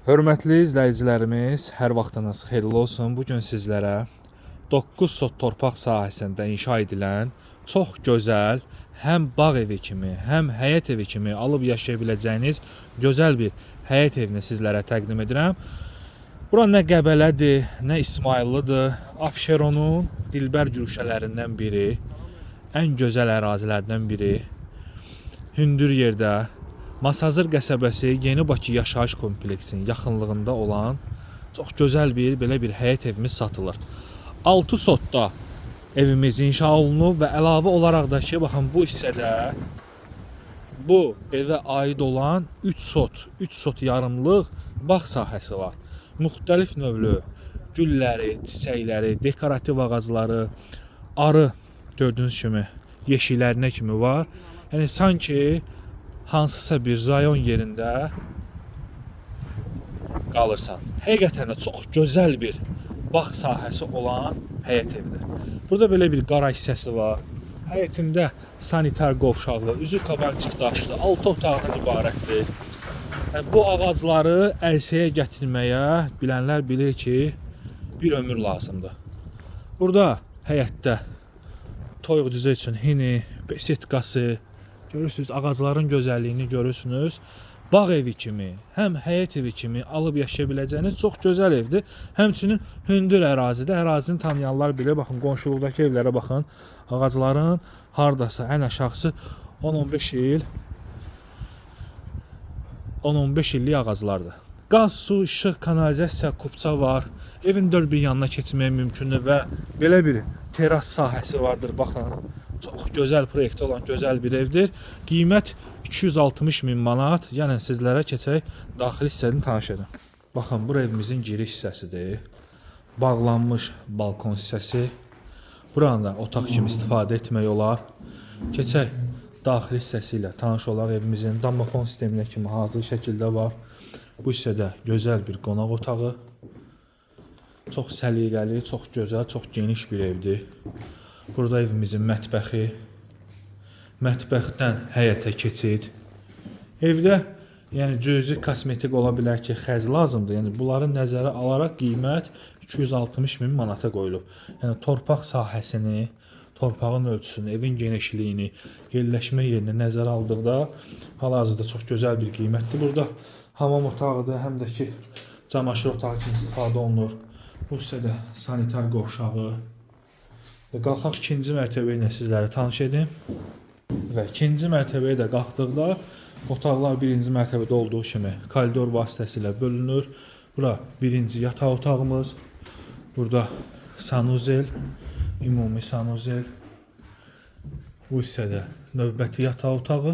Hörmətli izləyicilərimiz, hər vaxtınız xeyirli olsun. Bugün sizlərə 9 sot torpaq sahəsində inşa edilən çox gözəl, həm bağ evi kimi, həm həyət evi kimi alıb yaşaya biləcəyiniz gözəl bir həyət evini sizlərə təqdim edirəm. Bura nə Qəbələdir, nə İsmayıllıdır. Abşeronun dilbər güşələrindən biri, ən gözəl ərazilərdən biri. Hündür yerdə Masazır qəsəbəsi Yeni Bakı yaşayış kompleksinin yaxınlığında olan çox gözəl belə bir həyət evimiz satılır. 6 sotda evimiz inşa olunub və əlavə olaraq da ki, baxın bu hissədə bu evə aid olan 3 sot yarımlıq bağ sahəsi var. Müxtəlif növlü gülləri, çiçəkləri, dekorativ ağacları, arı gördüyünüz kimi yeşiklərinə kimi var. Yəni sanki hansısa bir rayon yerində qalırsan. Həqiqətən də çox gözəl bir bağ sahəsi olan həyət evidir. Burada belə bir qara hissəsi var. Həyətində sanitar qovşaqlı, üzü qabancıq daşlı, 6 otaqdan ibarətdir. Bu ağacları ərsəyə gətirməyə bilənlər bilir ki, bir ömür lazımdır. Burada həyətdə toyuq cüzə üçün hini, besetkası, görürsünüz, ağacların gözəlliyini görürsünüz. Bağ evi kimi, həm həyət evi kimi alıb yaşaya biləcəyiniz çox gözəl evdir. Həmçinin hündür ərazidə, ərazini tanıyanlar bilir. Baxın, qonşuluqdakı evlərə baxın. Ağacların hardasa ən aşağısı 10-15 illik ağaclardır. Qaz, su, işıq, kanalizasiya, kupça var. Evin dörd bir yanına keçmək mümkündür və belə bir teras sahəsi vardır. Baxın, çox gözəl proyektdə olan gözəl bir evdir. Qiymət 260 min manat. Yəni sizlərə keçək daxili hissəsini tanış edim. Baxın, bu evimizin giriş hissəsidir. Bağlanmış balkon hissəsi. Buranı da otaq kimi istifadə etmək olar. Keçək daxili hissəsi ilə tanış olaq. Evimizin domofon sisteminə kimi hazır şəkildə var. Bu hissədə gözəl bir qonaq otağı. Çox səliqəli, çox gözəl, çox geniş bir evdir. Burada evimizin mətbəxi, mətbəxdən həyətə keçid. Evdə yəni cüzi kosmetik ola bilər ki, xərc lazımdır. Yəni bunları nəzərə alaraq qiymət 260 min manata qoyulub. Yəni torpaq sahəsini, torpağın ölçüsünü, evin genişliyini, yerləşmə yerini nəzərə aldıqda hal-hazırda çox gözəl bir qiymətdir. Burada hamam otağıdır, həm də ki camaşır otağı kimi istifadə olunur. Bu hissədə sanitar qovşağı. Qalxaq ikinci mərtəbə ilə sizlərə tanış edim. Və ikinci mərtəbəyə də qalxdıqda otaqlar birinci mərtəbədə olduğu kimi koridor vasitəsilə bölünür. Bura birinci yataq otağımız. Burada sanuzel, ümumi sanuzel. Bu hissədə növbəti yataq otağı.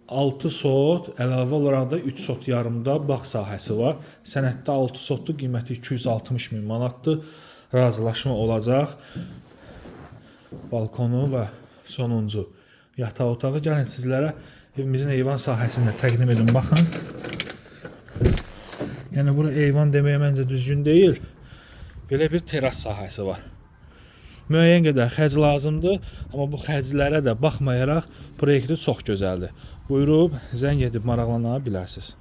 6 sot, əlavə olaraq da 3 sot yarımda bağ sahəsi var. Sənəddə 6 sotlu qiyməti 260 min manatdır. Razılaşma olacaq. Balkonu və sonuncu yataq otağı. Gəlin sizlərə evimizin eyvan sahəsində təqdim edin. Baxın. Yəni bura eyvan deməyə məncə düzgün deyil. Belə bir teras sahəsi var. Müəyyən qədər xərc lazımdır, amma bu xərclərə də baxmayaraq proyekti çox gözəldir. Buyurub zəng edib maraqlana bilərsiniz.